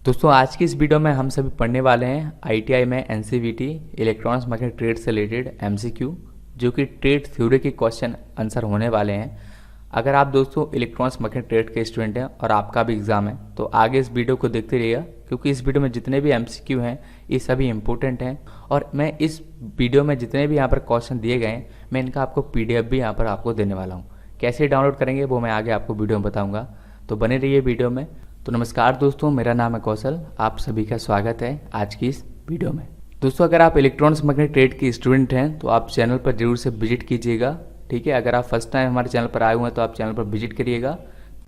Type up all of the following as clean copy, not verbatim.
दोस्तों आज की इस वीडियो में हम सभी पढ़ने वाले हैं आईटीआई में एनसीवीटी इलेक्ट्रॉनिक्स मार्केट ट्रेड से रिलेटेड एमसीक्यू, जो कि ट्रेड थ्योरी के क्वेश्चन आंसर होने वाले हैं। अगर आप दोस्तों इलेक्ट्रॉनिक्स मार्केट ट्रेड के स्टूडेंट हैं और आपका भी एग्जाम है तो आगे इस वीडियो को देखते रहिएगा, क्योंकि इस वीडियो में जितने भी एमसीक्यू हैं ये सभी इंपॉर्टेंट हैं। और मैं इस वीडियो में जितने भी यहाँ पर क्वेश्चन दिए गए हैं मैं इनका आपको PDF भी यहाँ पर आपको देने वाला हूँ। कैसे डाउनलोड करेंगे वो मैं आगे आपको वीडियो में बताऊँगा, तो बने रहिए वीडियो में। तो नमस्कार दोस्तों, मेरा नाम है कौशल, आप सभी का स्वागत है आज की इस वीडियो में। दोस्तों अगर आप इलेक्ट्रॉनिक्स मार्केट ट्रेड के स्टूडेंट हैं तो आप चैनल पर जरूर से विजिट कीजिएगा, ठीक है। अगर आप फर्स्ट टाइम हमारे चैनल पर आए हुए हैं तो आप चैनल पर विजिट करिएगा,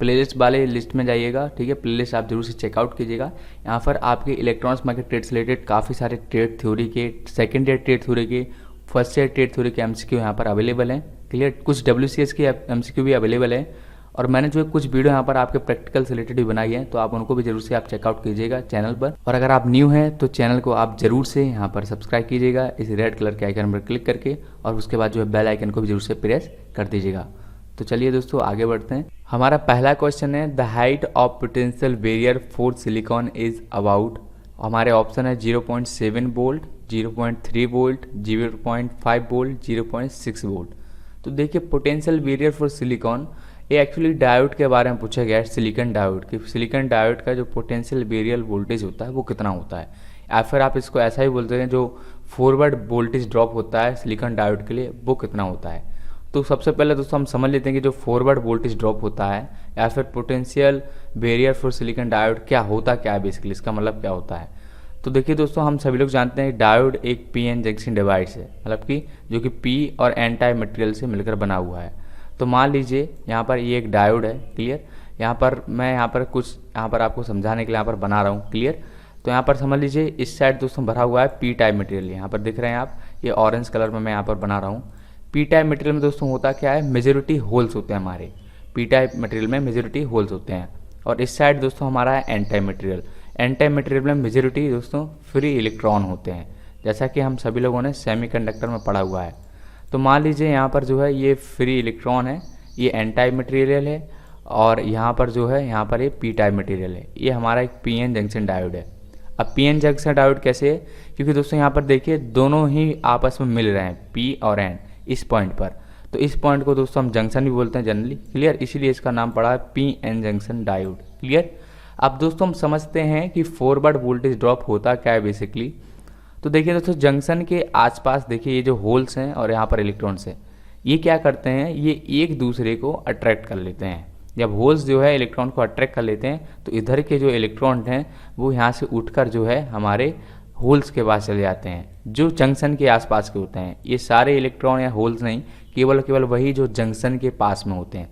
प्लेलिस्ट वाले लिस्ट में जाइएगा, ठीक है। प्लेलिस्ट आप जरूर से चेकआउट कीजिएगा। यहाँ पर आपके इलेक्ट्रॉनिक्स मार्केट ट्रेड से रिलेटेड काफ़ी सारे ट्रेड थ्योरी के, सेकेंड ईयर ट्रेड थ्योरी के, फर्स्ट ईयर ट्रेड थ्योरी के MCQ यहाँ पर अवेलेबल हैं, क्लियर। कुछ WCS के MCQ भी अवेलेबल है, और मैंने जो कुछ वीडियो यहाँ पर आपके प्रैक्टिकल से रिलेटेड भी बनाई है तो आप उनको भी जरूर से आप चेकआउट कीजिएगा चैनल पर। और अगर आप न्यू हैं तो चैनल को आप जरूर से यहाँ पर सब्सक्राइब कीजिएगा इस रेड कलर के आइकन पर क्लिक करके, और उसके बाद जो है बेल आइकन को भी जरूर से प्रेस कर दीजिएगा। तो चलिए दोस्तों आगे बढ़ते हैं। हमारा पहला क्वेश्चन है, the height of potential barrier for silicon is about. हमारे ऑप्शन है 0.7 वोल्ट, 0.3 वोल्ट, 0.5 वोल्ट, 0.6 वोल्ट। तो देखिए पोटेंशियल बैरियर फॉर सिलिकॉन, ये एक्चुअली डायोड के बारे में पूछा गया है, सिलिकॉन डायोड कि सिलिकॉन डायोड का जो पोटेंशियल बैरियर वोल्टेज होता है वो कितना होता है, या फिर आप इसको ऐसा ही बोलते हैं जो फॉरवर्ड वोल्टेज ड्रॉप होता है सिलिकॉन डायोड के लिए वो कितना होता है। तो सबसे पहले दोस्तों हम समझ लेते हैं कि जो फॉरवर्ड वोल्टेज ड्रॉप होता है या फिर potential barrier for silicon diode क्या होता क्या है, बेसिकली इसका मतलब क्या होता है। तो देखिए दोस्तों हम सभी लोग जानते हैं डायोड एक PN जंक्शन डिवाइस है, मतलब कि जो कि P और N टाइप मटेरियल से मिलकर बना हुआ है। तो मान लीजिए यहाँ पर ये एक डायोड है, क्लियर। यहाँ पर मैं यहाँ पर आपको समझाने के लिए यहाँ पर बना रहा हूँ, क्लियर। तो यहाँ पर समझ लीजिए इस साइड दोस्तों भरा हुआ है P टाइप मटेरियल, यहाँ पर दिख रहे हैं आप, ये ऑरेंज कलर में मैं यहाँ पर बना रहा हूँ। P टाइप मटेरियल में दोस्तों होता क्या है, मेजोरिटी होल्स होते हैं हमारे P टाइप मटेरियल में, मेजोरिटी होल्स होते हैं। और इस साइड दोस्तों हमारा है N type material. N type material में मेजोरिटी दोस्तों फ्री इलेक्ट्रॉन होते हैं, जैसा कि हम सभी लोगों ने सेमीकंडक्टर में पढ़ा हुआ है। तो मान लीजिए यहाँ पर जो है ये फ्री इलेक्ट्रॉन है, ये N टाइप मटेरियल है, और यहाँ पर जो है यहाँ पर ये P टाइप मटेरियल है। ये हमारा एक PN जंक्शन डायोड है। अब PN जंक्शन डायोड कैसे है, क्योंकि दोस्तों यहाँ पर देखिए दोनों ही आपस में मिल रहे हैं P और N इस पॉइंट पर। तो इस पॉइंट को दोस्तों हम जंक्शन भी बोलते हैं जनरली, क्लियर। इसीलिए इसका नाम पड़ा है PN जंक्शन डायोड, क्लियर। अब दोस्तों हम समझते हैं कि फॉरवर्ड वोल्टेज ड्रॉप होता क्या है बेसिकली। तो देखिए दोस्तों जंक्शन के आसपास देखिए ये जो होल्स हैं और यहाँ पर इलेक्ट्रॉन्स हैं, ये क्या करते हैं, ये एक दूसरे को अट्रैक्ट कर लेते हैं। जब होल्स जो है इलेक्ट्रॉन को अट्रैक्ट कर लेते हैं तो इधर के जो इलेक्ट्रॉन हैं वो यहाँ से उठकर जो है हमारे होल्स के पास चले जाते हैं जो जंक्शन के आसपास के होते हैं। ये सारे इलेक्ट्रॉन या होल्स नहीं, केवल वही जो जंक्शन के पास में होते हैं।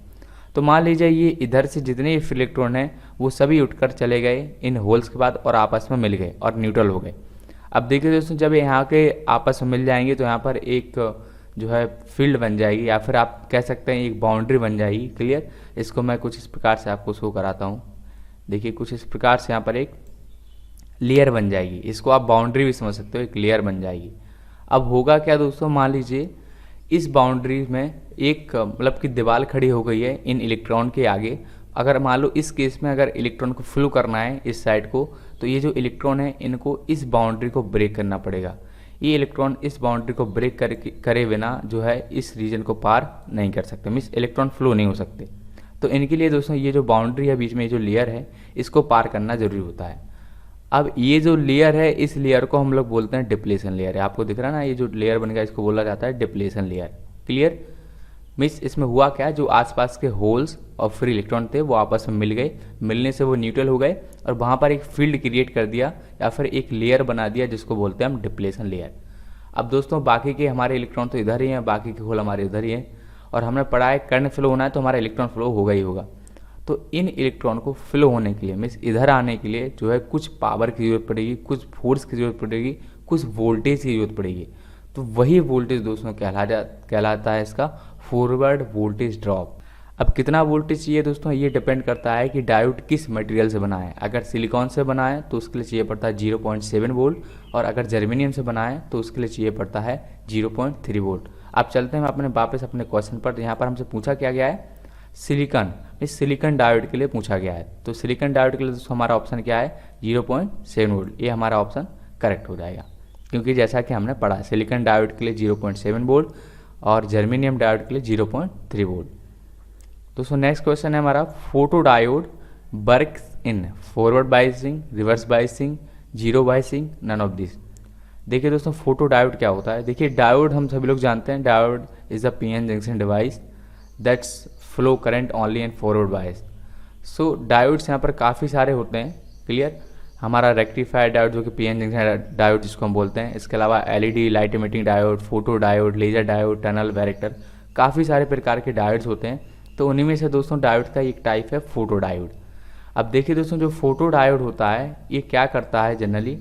तो मान लीजिए ये इधर से जितने इलेक्ट्रॉन हैं वो सभी उठकर चले गए इन होल्स के बाद और आपस में मिल गए और न्यूट्रल हो गए। अब देखिए दोस्तों जब यहाँ के आपस में मिल जाएंगे तो यहाँ पर एक जो है फील्ड बन जाएगी, या फिर आप कह सकते हैं एक बाउंड्री बन जाएगी, क्लियर। इसको मैं कुछ इस प्रकार से आपको शो कराता हूँ। देखिए कुछ इस प्रकार से यहाँ पर एक लेयर बन जाएगी, इसको आप बाउंड्री भी समझ सकते हो, एक लेयर बन जाएगी। अब होगा क्या दोस्तों, मान लीजिए इस बाउंड्री में एक मतलब कि दीवार खड़ी हो गई है इन इलेक्ट्रॉन के आगे। अगर मान लो इस केस में अगर इलेक्ट्रॉन को फ्लो करना है इस साइड को, तो ये जो इलेक्ट्रॉन है इनको इस बाउंड्री को ब्रेक करना पड़ेगा। ये इलेक्ट्रॉन इस बाउंड्री को ब्रेक करे बिना जो है इस रीजन को पार नहीं कर सकते, मीन्स इलेक्ट्रॉन फ्लो नहीं हो सकते। तो इनके लिए दोस्तों ये जो बाउंड्री है बीच में, ये जो लेयर है, इसको पार करना जरूरी होता है। अब ये जो लेयर है इस लेयर को हम लोग बोलते हैं डिप्लेशन लेयर है। आपको दिख रहा है ना, ये जो लेयर बन गया इसको बोला जाता है डिप्लेशन लेयर, क्लियर। मीन्स इसमें हुआ क्या, जो आसपास के होल्स और फ्री इलेक्ट्रॉन थे वो आपस में मिल गए, मिलने से वो न्यूट्रल हो गए और वहाँ पर एक फील्ड क्रिएट कर दिया या फिर एक लेयर बना दिया जिसको बोलते हैं हम डिप्लेशन लेयर। अब दोस्तों बाकी के हमारे इलेक्ट्रॉन तो इधर ही हैं, बाकी के होल हमारे इधर ही हैं, और हमने पढ़ा है करंट फ्लो होना है तो हमारा इलेक्ट्रॉन फ्लो होगा ही होगा। तो इन इलेक्ट्रॉन को फ्लो होने के लिए, मीन्स इधर आने के लिए जो है कुछ पावर की जरूरत पड़ेगी, कुछ फोर्स की जरूरत पड़ेगी, कुछ वोल्टेज की जरूरत पड़ेगी। तो वही वोल्टेज दोस्तों कहलाता है इसका फॉरवर्ड वोल्टेज ड्रॉप। अब कितना वोल्टेज चाहिए दोस्तों, ये डिपेंड करता है कि डायोड किस मटेरियल से बना है। अगर सिलिकॉन से बना है तो उसके लिए चाहिए पड़ता है 0.7 वोल्ट, और अगर जर्मेनियम से बना है तो उसके लिए चाहिए पड़ता है 0.3 वोल्ट। अब चलते हैं अपने वापस अपने क्वेश्चन पर। यहाँ पर हमसे पूछा क्या गया है, सिलिकॉन इस सिलिकॉन डायोड के लिए पूछा गया है। तो सिलिकॉन डायोड के लिए दोस्तों हमारा ऑप्शन क्या है 0.7 वोल्ट, ये हमारा ऑप्शन करेक्ट हो जाएगा, क्योंकि जैसा कि हमने पढ़ा सिलिकॉन डायोड के लिए 0.7 वोल्ट और जर्मेनियम डायोड के लिए 0.3 वोल्ट। दोस्तों नेक्स्ट क्वेश्चन है हमारा, photo diode works in forward biasing, reverse biasing, zero biasing, none of this. देखिए दोस्तों फोटो डायोड क्या होता है। देखिए डायोड हम सभी लोग जानते हैं, diode is a PN junction device that's flow current only in forward bias. So diodes यहाँ पर काफ़ी सारे होते हैं, क्लियर। हमारा रेक्टिफायर डायोड जो कि पीएन जंक्शन डायोड जिसको हम बोलते हैं, इसके अलावा LED light emitting diode, photo diode, laser diode, tunnel varactor, काफ़ी सारे प्रकार के डायोड्स होते हैं। तो उन्हीं में से दोस्तों डायोड का एक टाइप है फोटो डायोड। अब देखिए दोस्तों जो फोटो डायोड होता है ये क्या करता है जनरली,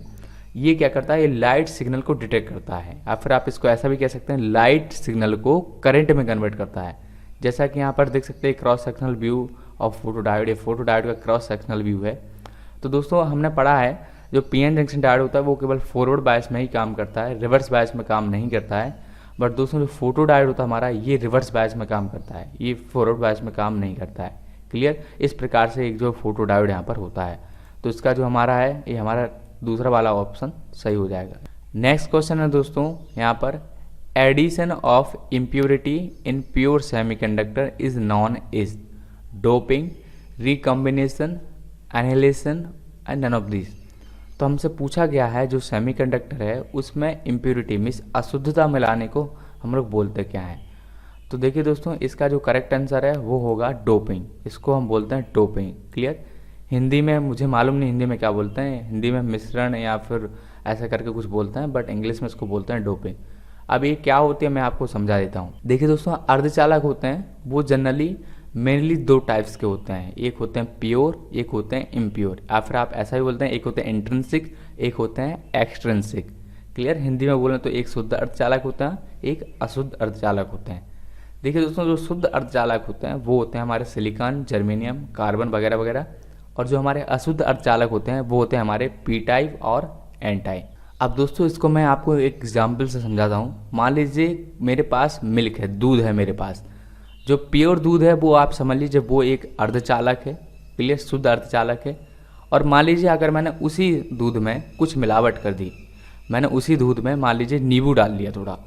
ये क्या करता है, ये लाइट सिग्नल को डिटेक्ट करता है, या फिर आप इसको ऐसा भी कह सकते हैं लाइट सिग्नल को करंट में कन्वर्ट करता है। जैसा कि यहाँ पर देख सकते हैं cross sectional view of photo diode, ये फोटो डायोड का क्रॉस सेक्शनल व्यू है। तो दोस्तों हमने पढ़ा है जो पीएन जंक्शन डायोड होता है वो केवल फॉरवर्ड बायस में ही काम करता है, रिवर्स बायस में काम नहीं करता है। बट दोस्तों जो फोटो डायोड होता है हमारा ये रिवर्स बायस में काम करता है, ये फॉरवर्ड बायस में काम नहीं करता है, क्लियर। इस प्रकार से एक जो फोटो डायोड यहाँ पर होता है, तो इसका जो हमारा है ये हमारा दूसरा वाला ऑप्शन सही हो जाएगा। नेक्स्ट क्वेश्चन है दोस्तों यहाँ पर, addition of impurity in pure semiconductor is known as doping, recombination, analysis and none of this. तो हमसे पूछा गया है जो सेमीकंडक्टर है उसमें इम्प्योरिटी मीन्स अशुद्धता मिलाने को हम लोग बोलते क्या है। तो देखिए दोस्तों इसका जो करेक्ट आंसर है वो होगा डोपिंग, इसको हम बोलते हैं डोपिंग, क्लियर। हिंदी में मुझे मालूम नहीं हिंदी में क्या बोलते हैं, हिंदी में मिश्रण या फिर ऐसा करके कुछ बोलते हैं, बट इंग्लिश में इसको बोलते हैं डोपिंग। अब ये क्या होती है मैं आपको समझा देता हूँ। देखिए दोस्तों अर्धचालक होते हैं वो जनरली मेनली दो टाइप्स के होते हैं, एक होते हैं प्योर, एक होते हैं इम्प्योर, या फिर आप ऐसा भी बोलते हैं एक होते हैं इंट्रिंसिक, एक होते हैं एक्सट्रिंसिक, क्लियर। हिंदी में बोलें तो एक शुद्ध अर्धचालक होता है, एक अशुद्ध अर्धचालक होते हैं। देखिए दोस्तों जो शुद्ध अर्धचालक होते हैं वो होते हैं हमारे सिलिकॉन, जर्मेनियम, कार्बन वगैरह वगैरह, और जो हमारे अशुद्ध अर्धचालक होते हैं वो होते हैं हमारे पी टाइप और एन टाइप। अब दोस्तों इसको मैं आपको एक एग्जाम्पल से समझाता हूँ। मान लीजिए मेरे पास मिल्क है, दूध है मेरे पास, जो प्योर दूध है वो आप समझ लीजिए वो एक अर्धचालक है, क्लियर, शुद्ध अर्धचालक है। और मान लीजिए अगर मैंने उसी दूध में कुछ मिलावट कर दी, मैंने उसी दूध में मान लीजिए नींबू डाल लिया थोड़ा,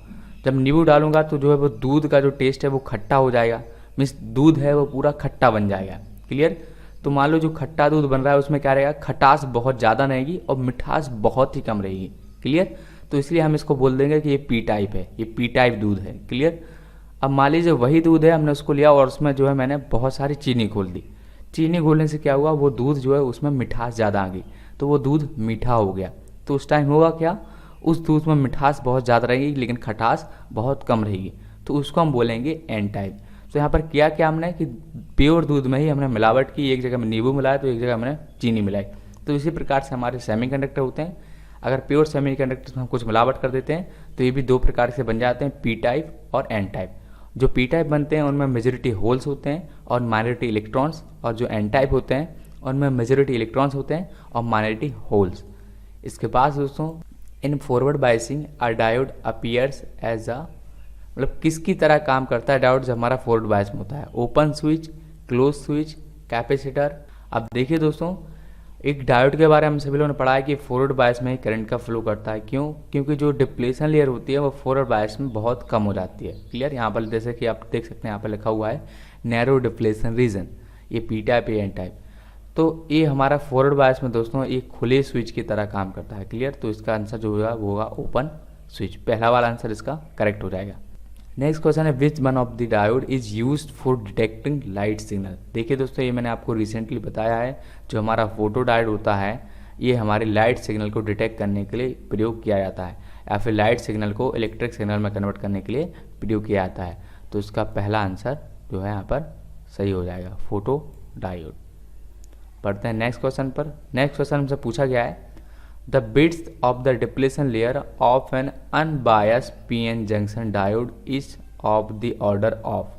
जब नींबू डालूंगा तो जो है वो दूध का जो टेस्ट है वो खट्टा हो जाएगा, मीन्स दूध है वो पूरा खट्टा बन जाएगा, क्लियर। तो मान लो जो खट्टा दूध बन रहा है उसमें क्या रहेगा, खटास बहुत ज़्यादा रहेगी और मिठास बहुत ही कम रहेगी, क्लियर। तो इसलिए हम इसको बोल देंगे कि ये पी टाइप है, ये पी टाइप दूध है, क्लियर। अब मान लीजिए वही दूध है, हमने उसको लिया और उसमें जो है मैंने बहुत सारी चीनी घोल दी। चीनी घोलने से क्या हुआ, वो दूध जो है उसमें मिठास ज़्यादा आ गई, तो वो दूध मीठा हो गया। तो उस टाइम होगा क्या, उस दूध में मिठास बहुत ज़्यादा रहेगी लेकिन खटास बहुत कम रहेगी, तो उसको हम बोलेंगे एन टाइप। तो यहाँ पर किया क्या हमने कि प्योर दूध में ही हमने मिलावट की, एक जगह में नींबू मिलाया तो एक जगह हमने चीनी मिलाई। तो इसी प्रकार से हमारे सेमीकंडक्टर होते हैं, अगर प्योर सेमीकंडक्टर में हम कुछ मिलावट कर देते हैं तो ये भी दो प्रकार से बन जाते हैं, पी टाइप और एन टाइप। जो पी टाइप बनते हैं उनमें मेजॉरिटी होल्स होते हैं और माइनॉरिटी इलेक्ट्रॉन्स, और जो एन टाइप होते हैं उनमें मेजॉरिटी इलेक्ट्रॉन्स होते हैं और माइनॉरिटी होल्स। इसके बाद दोस्तों in forward biasing a diode appears as a, मतलब किसकी तरह काम करता है डायोड जब हमारा फॉरवर्ड बायस में होता है, open switch, close switch, capacitor. अब देखिए दोस्तों एक डायोड के बारे में हम सभी लोगों ने पढ़ा है कि फॉरवर्ड बायस में ही करंट का फ्लो करता है, क्यों, क्योंकि जो डिप्लेशन लेयर होती है वो फॉरवर्ड बायस में बहुत कम हो जाती है, क्लियर। यहाँ पर जैसे कि आप देख सकते हैं यहाँ पर लिखा हुआ है नैरो डिप्लेशन रीजन, ये पी टाइप या एन टाइप। तो ये हमारा फॉरवर्ड बायस में दोस्तों एक खुले स्विच की तरह काम करता है, क्लियर। तो इसका आंसर जो होगा वो होगा ओपन स्विच, पहला वाला आंसर इसका करेक्ट हो जाएगा। नेक्स्ट क्वेश्चन है which one of the diode is used for detecting light signal. देखिए दोस्तों ये मैंने आपको रिसेंटली बताया है, जो हमारा फोटो डायोड होता है ये हमारे लाइट सिग्नल को डिटेक्ट करने के लिए प्रयोग किया जाता है, या फिर लाइट सिग्नल को इलेक्ट्रिक सिग्नल में कन्वर्ट करने के लिए प्रयोग किया जाता है। तो इसका पहला आंसर जो है यहाँ पर सही हो जाएगा, फोटो डायोड। पढ़ते हैं नेक्स्ट क्वेश्चन पर। नेक्स्ट क्वेश्चन हमसे पूछा गया है the bits of the depletion layer of an unbiased PN junction diode is of the order of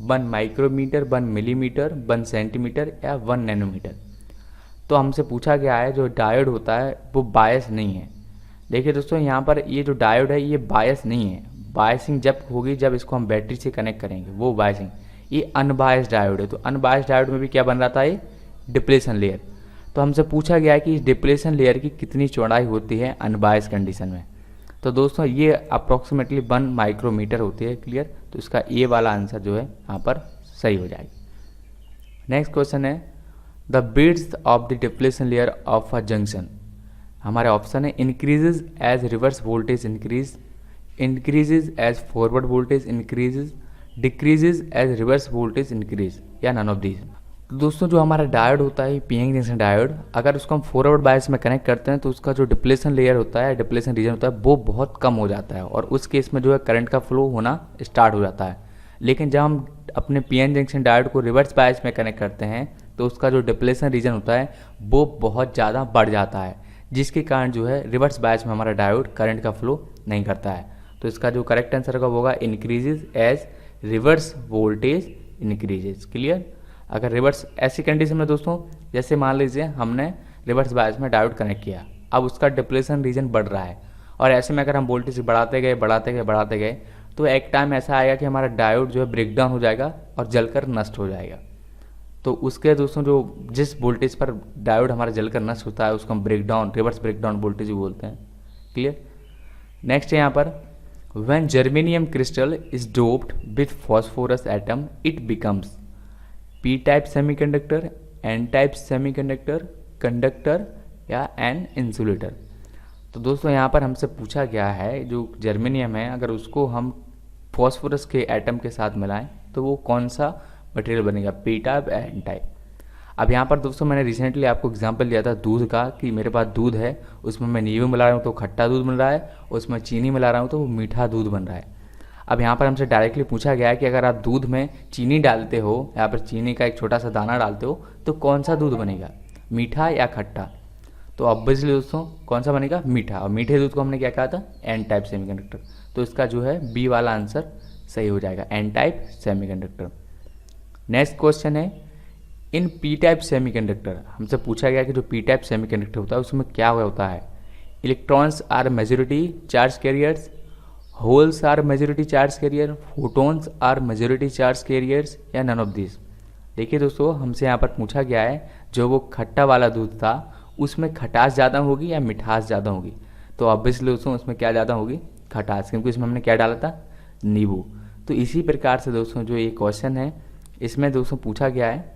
1 micrometre, 1 millimetre, 1 centimetre या 1 नैनोमीटर। तो हमसे पूछा गया है जो डायोड होता है वो बायस नहीं है। देखिए दोस्तों यहाँ पर ये जो डायोड है ये बायस नहीं है, बायसिंग जब होगी जब इसको हम बैटरी से कनेक्ट करेंगे वो बायसिंग। ये अनबायस्ड डायोड है। तो अनबायस्ड डायोड में भी क्या बन रहा था, ये डिप्लेशन लेयर। तो हमसे पूछा गया है कि इस डिप्लेशन लेयर की कितनी चौड़ाई होती है अनबायस्ड कंडीशन में। तो दोस्तों ये अप्रॉक्सीमेटली 1 माइक्रोमीटर होती है। क्लियर। तो इसका ए वाला आंसर जो है यहाँ पर सही हो जाएगा। नेक्स्ट क्वेश्चन है the width of the depletion layer of a junction. हमारे ऑप्शन है increases as reverse voltage increase, increases as forward voltage increases, decreases as reverse voltage increase, या नन ऑफ दीज। दोस्तों जो हमारा डायोड होता है P N junction diode, अगर उसको हम फॉरवर्ड बायस में कनेक्ट करते हैं तो उसका जो डिप्लेशन लेयर होता है, डिप्लेशन रीजन होता है, वो बहुत कम हो जाता है और उस केस में जो है करंट का फ्लो होना स्टार्ट हो जाता है। लेकिन जब हम अपने पी एन जंक्शन डायोड को रिवर्स बायस में कनेक्ट करते हैं तो उसका जो डिप्लेशन रीजन होता है वो बहुत ज़्यादा बढ़ जाता है, जिसके कारण जो है रिवर्स बायस में हमारा डायोड करंट का फ्लो नहीं करता है। तो इसका जो करेक्ट आंसर होगा increases as reverse voltage increases. Clear. अगर रिवर्स ऐसी कंडीशन में दोस्तों, जैसे मान लीजिए हमने रिवर्स बायस में डायोड कनेक्ट किया, अब उसका डिप्लेशन रीजन बढ़ रहा है और ऐसे में अगर हम वोल्टेज बढ़ाते गए तो एक टाइम ऐसा आएगा कि हमारा डायोड जो है ब्रेक डाउन हो जाएगा और जलकर नष्ट हो जाएगा। तो उसके दोस्तों जो जिस वोल्टेज पर डायोड हमारा जलकर नष्ट होता है उसको हम रिवर्स ब्रेकडाउन वोल्टेज बोलते हैं। क्लियर। नेक्स्ट है यहाँ पर when germanium crystal is doped with phosphorus atom it becomes P type semiconductor, N type semiconductor, conductor या एन इंसुलेटर। तो दोस्तों यहाँ पर हमसे पूछा गया है जो जर्मेनियम है अगर उसको हम फॉस्फोरस के एटम के साथ मिलाएं तो वो कौन सा मटेरियल बनेगा, पी टाइप या एन टाइप। अब यहाँ पर दोस्तों मैंने रिसेंटली आपको एग्जांपल दिया था दूध का कि मेरे पास दूध है, उसमें मैं नींबू मिला रहा हूँ तो खट्टा दूध बन रहा है, उसमें चीनी मिला रहा हूँ तो वो मीठा दूध बन रहा है। अब यहाँ पर हमसे डायरेक्टली पूछा गया है कि अगर आप दूध में चीनी डालते हो, यहाँ पर चीनी का एक छोटा सा दाना डालते हो तो कौन सा दूध बनेगा, मीठा या खट्टा। तो ऑब्वियसली दोस्तों कौन सा बनेगा, मीठा। और मीठे दूध को हमने क्या कहा था, एन टाइप सेमीकंडक्टर। तो इसका जो है बी वाला आंसर सही हो जाएगा, N type semiconductor. Next question है इन पी टाइप सेमीकंडक्टर। हमसे पूछा गया कि जो पी टाइप सेमीकंडक्टर होता है उसमें क्या होता है, electrons are majority charge carriers, holes are majority charge carrier, photons are majority charge carriers, या नन ऑफ दिस। देखिए दोस्तों हमसे यहाँ पर पूछा गया है जो वो खट्टा वाला दूध था उसमें खटास ज़्यादा होगी या मिठास ज़्यादा होगी। तो ऑब्वियसली दोस्तों उसमें क्या ज़्यादा होगी, खटास, क्योंकि इसमें हमने क्या डाला था, नींबू। तो इसी प्रकार से दोस्तों जो ये क्वेश्चन है इसमें दोस्तों पूछा गया है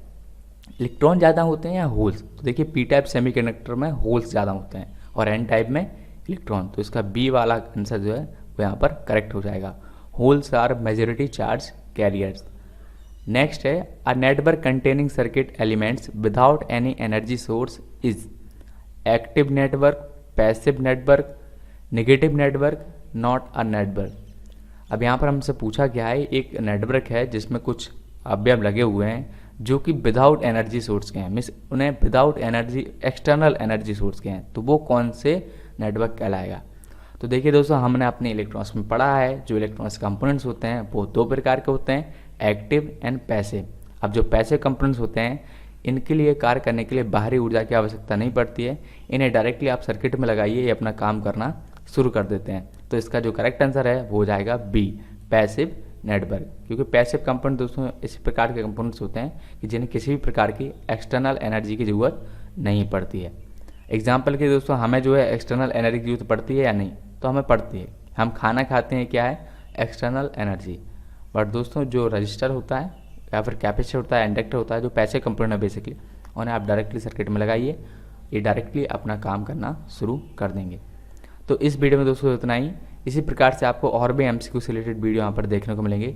इलेक्ट्रॉन ज़्यादा होते हैं या होल्स। तो देखिए पी टाइप सेमीकंडक्टर में होल्स ज़्यादा होते हैं और एन टाइप में इलेक्ट्रॉन। तो इसका बी वाला आंसर जो है वो यहाँ पर करेक्ट हो जाएगा, holes are majority charge carriers. Next है a network containing circuit elements without any energy source is active network, passive network, negative network, not a network. अब यहाँ पर हमसे पूछा गया है एक नेटवर्क है जिसमें कुछ अवयव लगे हुए हैं जो कि विदाउट एनर्जी सोर्स के हैं, मीन्स उन्हें without energy external energy source के हैं, तो वो कौन से नेटवर्क कहलाएगा। तो देखिए दोस्तों हमने अपने इलेक्ट्रॉन्स में पढ़ा है जो इलेक्ट्रॉनिक्स कंपोनेंट्स होते हैं वो दो प्रकार के होते हैं, एक्टिव एंड पैसिव। अब जो पैसिव कंपोनेंट्स होते हैं इनके लिए कार्य करने के लिए बाहरी ऊर्जा की आवश्यकता नहीं पड़ती है, इन्हें डायरेक्टली आप सर्किट में लगाइए ये अपना काम करना शुरू कर देते हैं। तो इसका जो करेक्ट आंसर है वो हो जाएगा बी, पैसिव नेटवर्क। क्योंकि पैसिव कंपोनेंट दोस्तों इस प्रकार के कंपोनेंट्स होते हैं कि जिन्हें किसी भी प्रकार की एक्सटर्नल एनर्जी की ज़रूरत नहीं पड़ती है। एग्जाम्पल के दोस्तों हमें जो है एक्सटर्नल एनर्जी की जरूरत पड़ती है या नहीं, तो हमें पड़ती है। हम खाना खाते हैं क्या है, एक्सटर्नल एनर्जी। बट दोस्तों जो रजिस्टर होता है या फिर कैपेसिटर होता है, इंडक्टर होता है, जो पैसिव कंपोनेंट है बेसिकली, उन्हें आप डायरेक्टली सर्किट में लगाइए, ये डायरेक्टली अपना काम करना शुरू कर देंगे। तो इस वीडियो में दोस्तों इतना ही। इसी प्रकार से आपको और भी एमसीक्यू से रिलेटेड वीडियो यहाँ पर देखने को मिलेंगे।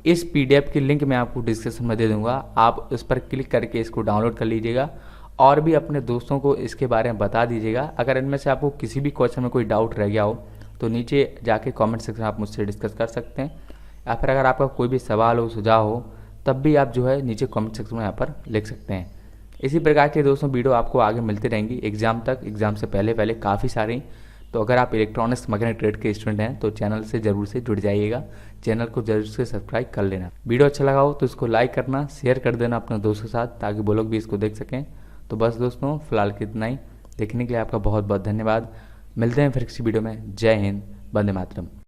इस पीडीएफ की लिंक मैं आपको डिस्क्रिप्शन में दे दूंगा, आप उस पर क्लिक करके इसको डाउनलोड कर लीजिएगा और भी अपने दोस्तों को इसके बारे में बता दीजिएगा। अगर इनमें से आपको किसी भी क्वेश्चन में कोई डाउट रह गया हो तो नीचे जाके कमेंट सेक्शन में आप मुझसे डिस्कस कर सकते हैं, या फिर अगर आपका कोई भी सवाल हो, सुझाव हो, तब भी आप जो है नीचे कमेंट सेक्शन में यहाँ पर लिख सकते हैं। इसी प्रकार के दोस्तों वीडियो आपको आगे मिलती रहेंगी एग्जाम तक, एग्जाम से पहले काफ़ी सारी। तो अगर आप इलेक्ट्रॉनिक्स मैकेनिक ट्रेड के स्टूडेंट हैं तो चैनल से ज़रूर से जुड़ जाइएगा, चैनल को जरूर से सब्सक्राइब कर लेना। वीडियो अच्छा लगा हो तो इसको लाइक करना, शेयर कर देना अपने दोस्तों के साथ ताकि वो लोग भी इसको देख सकें। तो बस दोस्तों फिलहाल कितना ही। देखने के लिए आपका बहुत बहुत धन्यवाद। मिलते हैं फिर किसी वीडियो में। जय हिंद, वंदे मातरम।